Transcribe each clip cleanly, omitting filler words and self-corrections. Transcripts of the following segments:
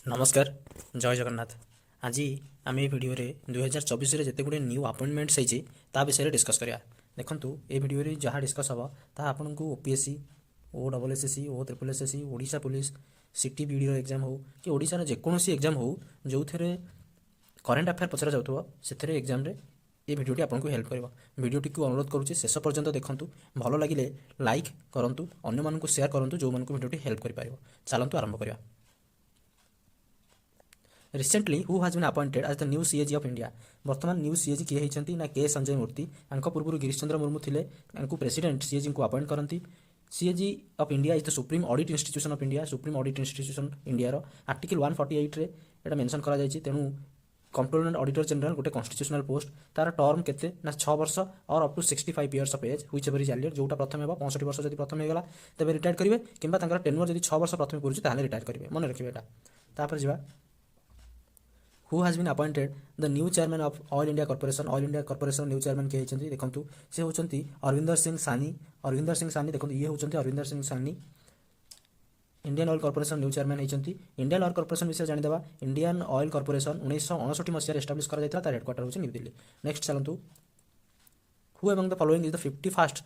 नमस्कार जय जगन्नाथ। आज आम ये भिडियो 2024 जिते गुड़े न्यू अपॉइंटमेंट्स होती ता विषय डिस्कस करिया। देखंतु ए भिडियो जहाँ डिस्कस हम ता आपन को ओपीएससी ओ डबल एसएससी ओ ट्रिपल एसएससी ओडिशा पुलिस सिटी बीडी एग्जाम हो कि ओडिशा जेकोसी एग्जाम हो जो थे करेन्ट अफेयर पचरा जाऊँ से एग्जाम रे ये भिडियोटी आपको हेल्प कर भिडियोटी को अनुरोध करुच्ची शेष पर्यंत देखूँ भल लगे लाइक करूँ अन्य मानक शेयर करूँ जो मानक भिडियोटी हेल्प कर चलतु आरंभ करवा। Recently who has been appointed as the new CAG of India. वर्तमान न्यू सीएजी किए होती ना के संजय मूर्ति पूर्व गिरीश चंद्र मुर्मू थे प्रेसिडेंट सीएजी को अपॉइंट करती। CAG of India is the supreme audit institution of India. Supreme audit institution India article 148 रे एटा मेंशन करा जायछि। तेणु कंट्रोलर एंड ऑडिटर जनरल गोटे कॉन्स्टिट्यूशनल पोस्ट तार टर्म केते ना 6 वर्ष और up to 65 years of age whichever is earlier जोटा प्रथम हेबा 65 वर्ष जदि प्रथम हेगला तबे रिटायर करिवे किंबा तांकर टेन्योर जदि 6 वर्ष प्रथम पुरुछि ताहाले रिटायर करिवे मन रखिबे एटा। तापर जिबा who has been appointed the new chairman of Oil India Corporation. Oil India Corporation new chairman किए होती देखो से होती अरविंदर सिंह सानी। अरविंदर सिंह सानी देखो ये होती अरविंदर सिंह सानी Indian oil corporation new chairman होती। इंडियन ऑयल कॉर्पोरेशन विषय जानीदेवा। इंडियन ऑयल कॉर्पोरेशन 1959 मसीह एस्टाब्लिश कर तार हेडक्वार्टर होची न्यू दिल्ली। नेक्स्ट चलतु who among the following is the 51st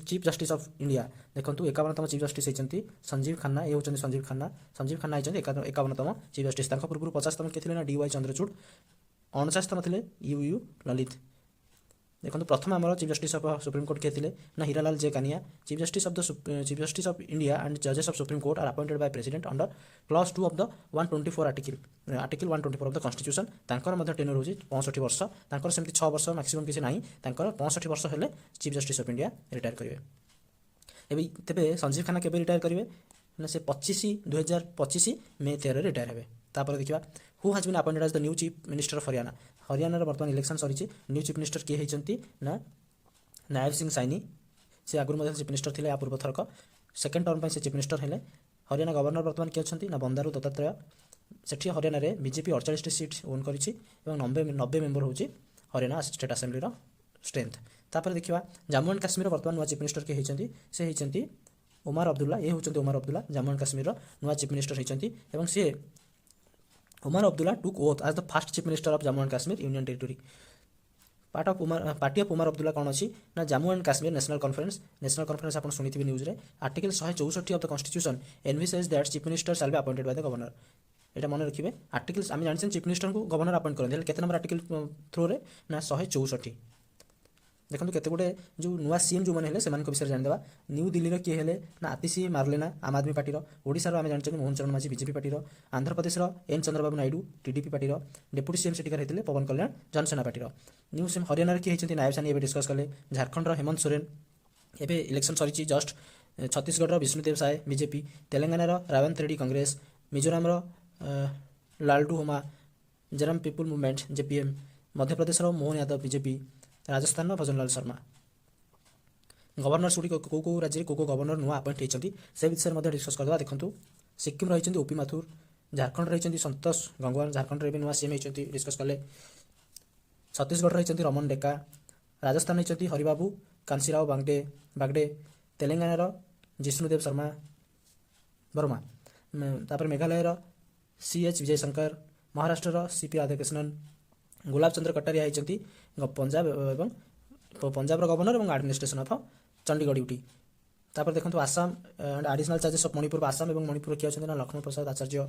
chief justice of India. देखो 51तम चीफ जस्टिस होती संजीव खन्ना। ये होती संजीव खन्ना। संजीव खन्ना होती 51तम चीफ जस्टिस। पूर्व 50तम किए थे ना डीवाई चंद्रचूड़। 49तम थे यू ललित। देखो प्रथम आम chief justice of supreme court किए थे ना Hiralal J Kania. Chief justice of India and जजेस of supreme court are appointed by president under clause 2 of the 124 article 124 of the constitution. तांकर टेन्योर होची 65 वर्ष। तांकर सेमती 6 वर्ष मैक्सिमम किसी नहीं। तांकर 65 वर्ष हेले chief justice of India retire करेंगे। एबे तेबे संजीव खन्ना केबे रिटायर करेंगे ना से 2025 मे 13 रिटायर हेबे। तापर देखिबा who has been appointed as the new chief minister of Haryana. Haryana बर्तमान इलेक्शन सरी न्यू चीफ मिनिस्टर किए होती ना नायब सिंह सैनी। से आगुरी चीफ मिनिस्टर थे या पूर्व थरक सेकेंड टर्म पर से चीफ मिनिस्टर हेले। हरियाणा गवर्नर बर्तमान किए अच्छा ना बंदारू दत्तात्रेय। सेठी हरियाणा रे बीजेपी 48 सीट ओन कर 90 मेंबर होची हरियाणा स्टेट असेंबली स्ट्रेंथ। तापर देखिबा जम्मू एंड काश्मीर बर्तमान नुआ चीफ मिनिस्टर किए होती से होती उमर अब्दुल्ला। ये होती उमर अब्दुल्ला जम्मू एंड काश्मीर नुआ चीफ मिनिस्टर होती एवं सी Omar Abdullah took oath as the first chief minister of Jammu and Kashmir union territory. Party of Omar Abdullah कौन अच्छी ना Jammu and Kashmir national conference आप शुणी न्यूज रे article 164 of the constitution envisages that chief minister shall be appointed by the governor. यहाँ मन रखिए articles आम जानते चीफ मिनिस्टर को गवर्नर अपॉइंट करते केते नंबर आर्टिकल थ्रू रे ना 164। देखो केते गुटे जो नुआ सीएम जो मैंने से विषय जानीदेवा। न्यू दिल्ली किए हेले ना आतिशी मार्लेना आम आदमी पार्टी ओडिशा आम जानते Mohan Charan Majhi BJP party Andhra Pradesh N Chandrababu Naidu TDP party deputy CM सेठिकार होते Pawan Kalyan Janasena party. New CM Haryana किए होती नायब सानी डिस्कस कले। झारखंड हेमंत सोरेन एवं इलेक्शन सरी जस्ट। छत्तीसगढ़ विष्णुदेव साय बीजेपी। तेलंगाना रेवंत रेड्डी कांग्रेस। मिजोराम लालटू होमा जरम people movement JPM. Madhya Pradesh Mohan Yadav BJP. Rajasthan Bhajanlal Sharma. Governor Gudi कौ राज्य को गवर्नर नुआ अपॉइंट होती से विषय डिस्कस करदे। देखो सिक्किम रही ओपी माथुर। झारखंड रही संतोष गंगवार। झारखंड में नुआ सीएम होती डिस्कस कले। छत्तीसगढ़ रही रमन डेका। राजस्थान रही हरिबाबू कांसीराव बागडे। तेलंगाना जिष्णुदेव शर्मा वर्मा। तापर मेघालय सीएच विजयशंकर। महाराष्ट्र सीपी राधाकृष्णन। गुलाब चंद्र कटारिया होती पंजाब एवं पंजाब गवर्नर और एडमिनिस्ट्रेशन ऑफ चंडीगढ़ यूटी। तापर देखो Assam and additional charges of Manipur. Assam और मणिपुर किए अच्छा ना लक्ष्मण प्रसाद आचार्य।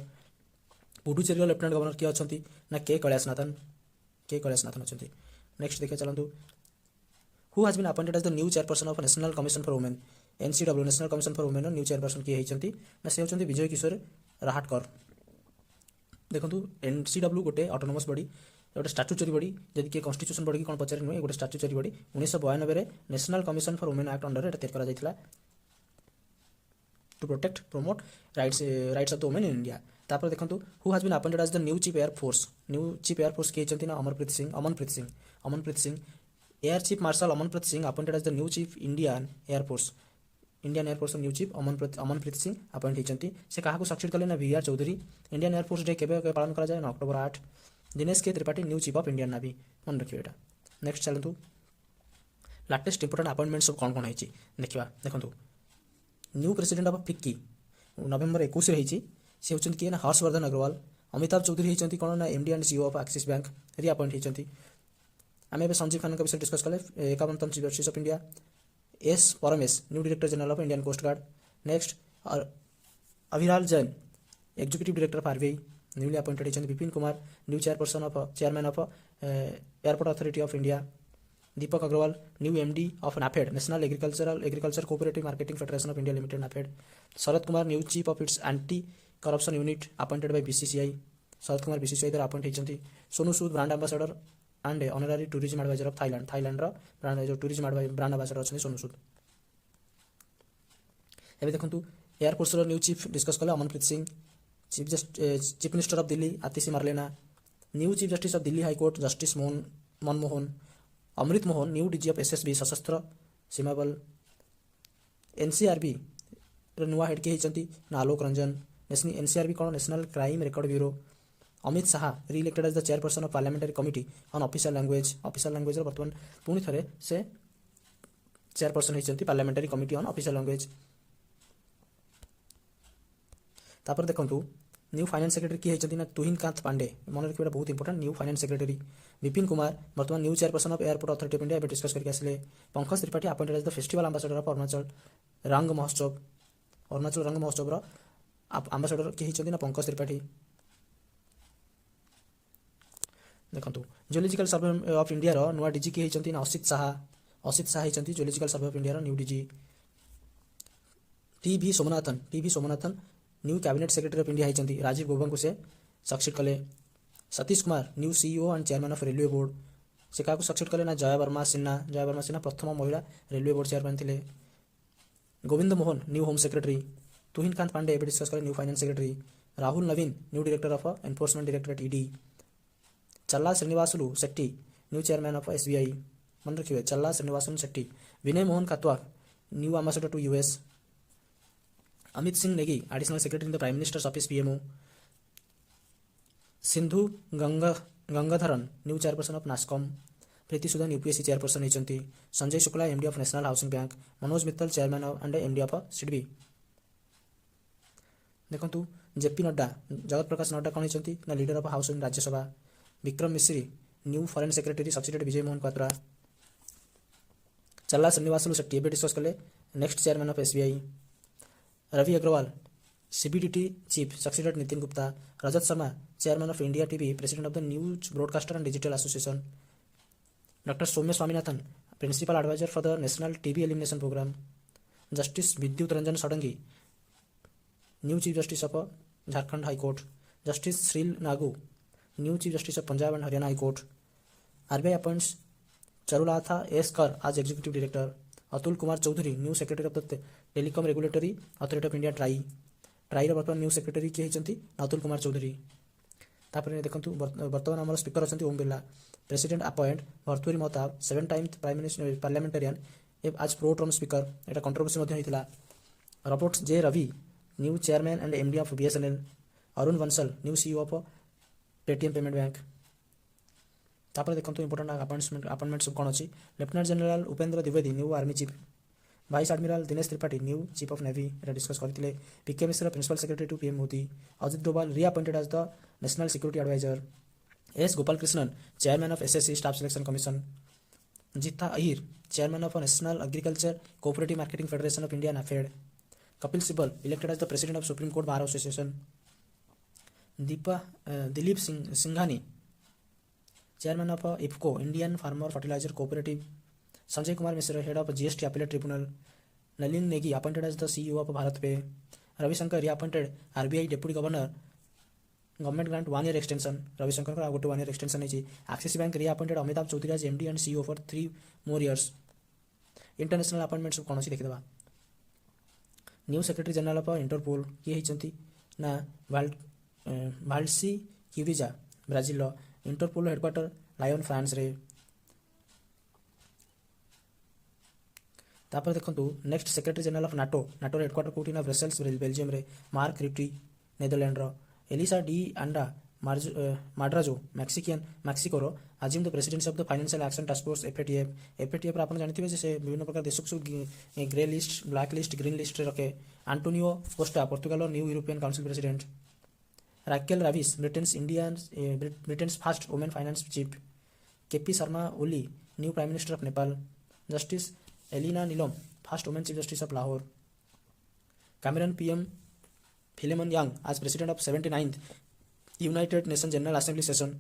पुडुचेरी लेफ्टिनेंट गवर्नर किए अच्छा ना के कैलाशनाथन अच्छा। नेक्स्ट देखिए चलतु who has been appointed as the new chairperson of national commission for Women. NCW National commission for Women new chairperson किए होती ना से होती विजय किशोर राहटकर। देखो एनसीडब्ल्यू गोटे ऑटोनोमस बॉडी गोटे स्टाट्यूटरी बॉडी जदि किए कॉन्स्टिट्यूशन बॉडी कौन पचारे नुहे गोटे statutory body 1992 national commission for women act under तैयार करा to protect promote rights of the women in India. तापर देखो who has been appointed as the new chief air force. New chief air force किए होती ना Amanpreet Singh. Air chief marshal Amanpreet Singh appointed as the new chief Indian air force new chief Amanpreet Singh appoint होती से क्या succeed कले ना VR Chaudhary. Indian air force day केबे पालन करा जाए ना October 8। Dinesh K Tripathi new chief of Indian navy मन रखिए यहाँ। नेक्स्ट चलतु लाटेस्ट इंपोर्टेंट अपॉइंटमेंट सब कौन होती देखा। देखो न्यू प्रेसिडेंट ऑफ फिक्की नवेम्बर 21 रही सी होती किए ना हर्षवर्धन अग्रवाल। अमिताभ चौधरी होती कौन ना MD and CEO of Axis bank reappoint होती। आम ए संजीव खान विषय डिस्कस कले 51तम chief justice of India. S Paramesh new director general of Indian coast guard. Next Abhilal Jain executive director of RBI newly appointed होती। Vipin Kumar new chairman of airport authority of India. Deepak Agarwal new MD of NAFED national agriculture cooperative marketing federation of India limited NAFED. Sharad Kumar new chief of its anti corruption unit appointed by BCCI. Sharad Kumar BCCI द्वारा appoint होती। Sonu Sood brand ambassador and honorary tourism adviser of Thailand brand जो tourism brand ambassador अच्छे सोनू सूद। एवं देखो air force new chief discuss कले Amanpreet Singh. Chief minister of Delhi Atishi Marlena. New chief justice of Delhi high court justice Manmohan. Amrit Mohan new DG of SSB Sashastra Seema Bal. NCRB नुआ head किए होती ना Alok Ranjan. NCRB कौन national crime record bureau. Amit Shah reelected as the chairperson of parliamentary committee on official language बर्तमान पुणी थे से chairperson होती parliamentary committee on official language. तापर देखो न्यू फाइनेंस सेक्रेटरी किए होती ना तुहिन कांत पांडे मन रखा बहुत important new finance secretary. Vipin Kumar बर्तमान new chairperson of airport authority of India discuss करके आसिले। Pankaj Tripathi appointed as the festival ambassador of Arunachal Rang Mahotsav ambassador किए होती ना पंकज त्रिपाठी। देखो जियोलॉजिकल सर्वे ऑफ इंडिया नुआ डीजी किए होती ना असित शाह होती geological survey of India new DG. TV. Somanathan new cabinet secretary of India होती। राजीव गौबा को से सक्सीड कले। Satish Kumar new CEO and chairman of railway board से क्या सक्सीड कले ना जया वर्मा सिन्हा प्रथम महिला रेलवे बोर्ड चेयरमैन थे। Govind Mohan new home secretary. Tuhin Kanta Pandey एवं डिस्कस कले new finance secretary. Rahul Naveen new director of enforcement directorate ED. Challa Srinivasulu Setty new chairman of SBI मन रखिए Challa Srinivasulu Setty. Vinay Mohan Kwatra new ambassador to US. Amit Singh Negi additional secretary in the prime minister's office PMO. Sindhu Gangadharan new chairperson of NASSCOM. Preeti Sudan UPSC chairperson होती। Sanjay Shukla MD of National Housing Bank. Manoj Mittal chairman and MD of SIDBI. देखो JP Nadda Jagat Prakash Nadda कौन होती ना leader of house in Rajya Sabha. Vikram Misri new foreign secretary succeeded Vijay Mohan Kwatra. Challa Srinivasulu Setty एवं discuss कले next chairman of SBI. Ravi Agrawal CBDT chief succeeded Nitin Gupta. Rajat Sharma chairman of India TV president of the news broadcaster and digital association. Doctor Soumya Swaminathan principal adviser for the national TB elimination programme. Justice Vidyut Ranjan Sarangi new chief justice of Jharkhand high court. Justice Sheel Nagu new chief justice of Punjab and Haryana high court. RBI appoints Charulatha S Kar as executive director. Atul Kumar Chaudhary new secretary of the telecom regulatory authority of India TRAI बर्तमान new secretary किए होती अतुल कुमार चौधरी। तापर देखो बर्तमान आम speaker अच्छा Om Birla. President appoint Bhartruhari Mahtab 7 time prime minister parliamentarian as pro term speaker यहाँ controversy होता। Robert J Ravi new chairman and MD of BSNL. Arun Bansal new CEO of Paytm payment bank. तापर देखो इंपोर्टेंट अपॉइंटमेंट सब कौन अच्छी। Lieutenant general Upendra Dwivedi new army chief. Vice admiral Dinesh Tripathi new chief of navy discuss करते। PK Mishra principal secretary to PM Modi. Ajit Doval reappointed as the national security adviser. S Gopal Krishnan chairman of SSC staff selection commission. Jetha Ahir chairman of national agriculture cooperative marketing federation of India NAFED. Kapil Sibal elected as the president of supreme court bar association. Dilip Sanghani chairman of IFFCO Indian farmer fertiliser cooperative. Sanjay Kumar Mishra head of GST appellate tribunal. Nalin Negi appointed as the CEO of Bharat Pe. Ravishankar reappointed RBI deputy governor government grant 1 year extension. Ravishankar आ गोटे 1 year extension होती। Axis bank reappointed Amitabh Chaudhry as MD and CEO for 3 more years. International appointment सब कौन देखीदा। New secretary general of Interpol किए होती ना Valdecy Urquiza Brazil. Interpol headquarter Lyon France रे। तापर देखो next secretary general of NATO headquarter कौटी ना ब्रसेल्स बेल्जियम रे। मार्क रिटी नेदरलैंड रो। Elisa de Anda Madrazo Mexico रो आज the presidency of the financial action task force FATF आप जानते से विभिन्न प्रकार देश को grey list black list green list रखे। Antonio Costa Portugal new European council president. Rachel Reeves Britain's first women finance chief, KP Sharma Oli new prime minister of Nepal, justice Aalia Neelum first women chief justice of Lahore, Cameroon PM Philemon Yang as president of 79th United Nations General Assembly session,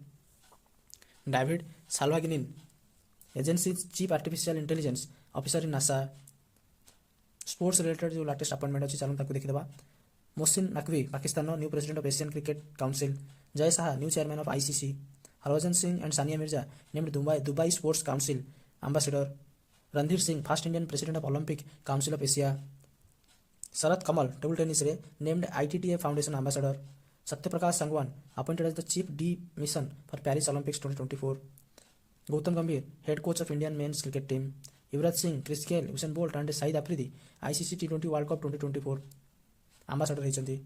David साल्वागिनिन agency chief artificial intelligence officer in NASA. Sports related जो latest appointment अच्छी चलूँ ताकू देखीदेवा। Mohsin Naqvi Pakistan new president of Asian cricket council, Jay Shah new chairman of ICC, Harbhajan Singh and Sania Mirza named Dubai sports council ambassador, Randhir Singh first Indian president of Olympic council of Asia, Sharath Kamal table tennis रे named ITTA foundation ambassador, Satyaprakash Sangwan appointed as the chief de mission for Paris Olympics 2024, Gautam Gambhir head coach of Indian men's cricket team, Yuvraj Singh, Chris Gayle, Usain Bolt and Shahid Afridi ICC T20 world cup 2024 ambassador रही।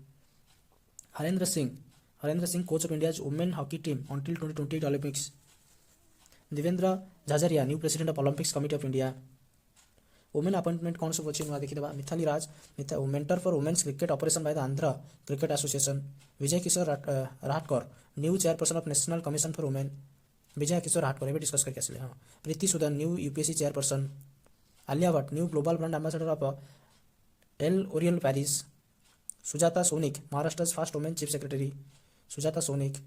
Harendra Singh coach of India's women hockey team until 2028 Olympics, Devendra Jhajharia new president of Olympics committee of India. Women appointment कौन सब अच्छी नुआ देखीदेवा। Mithali Raj mentor for women's cricket operation by the Andhra cricket association, Vijaya Kishore Rahatkar new chairperson of national commission for women, Vijaya Kishore Rahatkar एवं discuss करके आसिले। हाँ, Preeti Sudan new UPSC chairperson, Alia Bhatt new global brand ambassador of L'Oreal Paris, Sujata Saunik Maharashtra first women chief secretary, Sujata Saunik,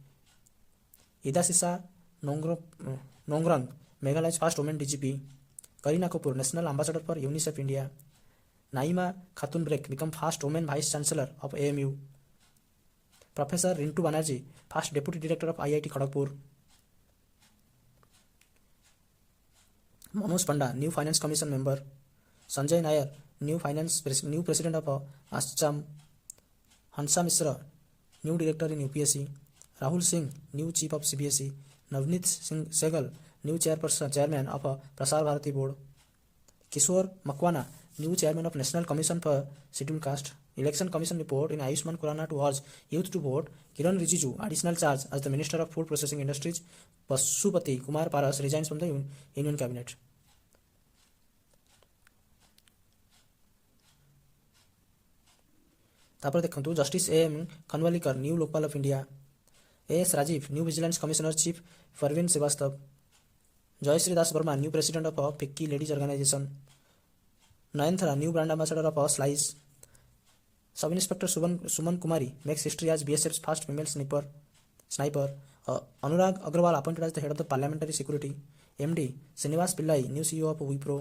Idashisha Nongrang Meghalaya first women DGP, Kareena Kapoor national ambassador for UNICEF India, Naima Khatoon break become first women vice chancellor of AMU, professor Rintu Banerjee first deputy director of IIT Kharagpur, Manoj Panda new finance commission member, Sanjay Nair new president of Assam, Hansa Mishra new director in UPSC, Rahul Singh new chief of CBSE, Navneet Singh Sehgal new chairman of Prasar Bharati board, Kishore Makwana new chairman of national commission for scheduled caste, election commission report in Ayushmann Khurrana to urge youth to vote, Kiren Rijiju additional charge as the minister of food processing industries, Pashupati Kumar Paras resigns from the union cabinet. तापर देखंतु justice AM Khanwilkar new Lokpal of India, AS Rajeev new vigilance commissioner chief Praveen Srivastava, Jayshree Das Verma new president of FICCI ladies organisation, Nayanthara new brand ambassador of Slice, sub inspector Suman Kumari makes history as BSF's first female sniper, Anurag Agarwal appointed as the head of the parliamentary security, MD Srinivas Pillai new CEO of Wipro,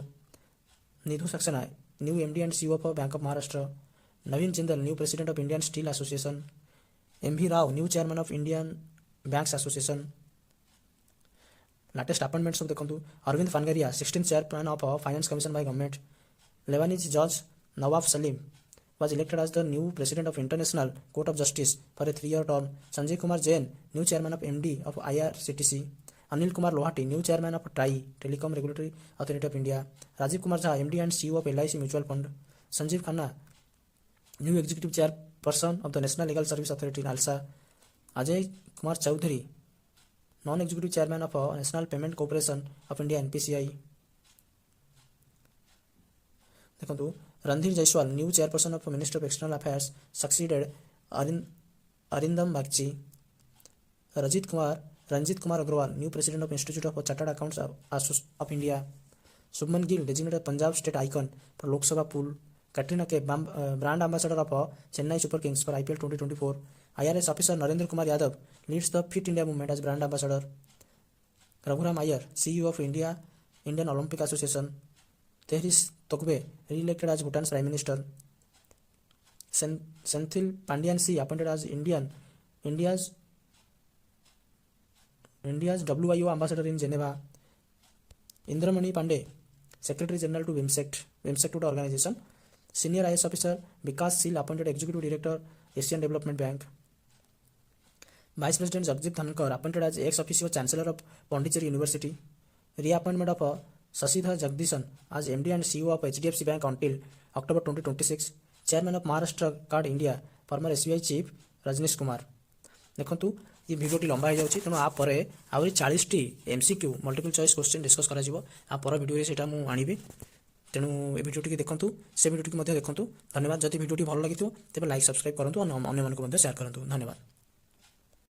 Nidhu Saxena new MD and CEO of bank of Maharashtra, Naveen Jindal new president of Indian steel association, MV Rao new chairman of Indian banks association. Latest appointments सब देखंतु। Arvind Panagariya 16th chairman of finance commission by government, Lebanese जज Nawaf Salim was elected as the new president of International Court of Justice for a 3-year term, Sanjay Kumar Jain new chairman of MD of IRCTC, Anil Kumar Lohati new chairman of TRAI Telecom Regulatory Authority of India, Rajiv Kumar Jha MD and CEO of LIC Mutual Fund, Sanjeev Khanna new executive chairperson of the National Legal Service Authority NALSA, Ajay Kumar Chaudhary non-executive chairman of National Payment Corporation of India NPCI। देखो Randhir Jaiswal new chairperson of minister of external affairs succeeded Arindam Bagchi, Ranjeet Kumar Agarwal new president of institute of chartered accounts of India, Shubman Gill designated Punjab state icon for Lok Sabha poll, Katrina के brand ambassador of Chennai super kings for IPL 2024, IRS officer Narendra Kumar Yadav leads the fit India movement as brand ambassador, Raghuram Iyer CEO of Indian Olympic association, तेहरीस तोकबे re-elected as Bhutan's Prime Minister, Senthil Pandian C appointed as India's WIO ambassador in Geneva, Indramani Pandey Secretary General to WIMSEC to the organization, Senior IS officer Vikas Sil appointed Executive Director Asian Development Bank, Vice President Jagdeep Dhankar appointed as ex officio Chancellor of Pondicherry University, reappointment of Sashidhar Jagdishan as MD and CEO of HDFC Bank until October 2026, Chairman of Maharashtra Card India, former SBI Chief Rajneesh Kumar। देखंतु ये भिडियोटी लंबा हो जाउछि तेणु आ परे आउरी 40टी MCQ multiple choice question discuss करा जिवो आ पर भिडियो रे सेटा मु आनिबि तेणु ए भिडियोटी के देखंतु से भिडियोटी मध्ये देखंतु। धन्यवाद। जदि भिडियोटी भल लागिथो तेबे लाइक सब्सक्राइब करंतु और अन्य मानको मध्ये शेयर करंतु। धन्यवाद।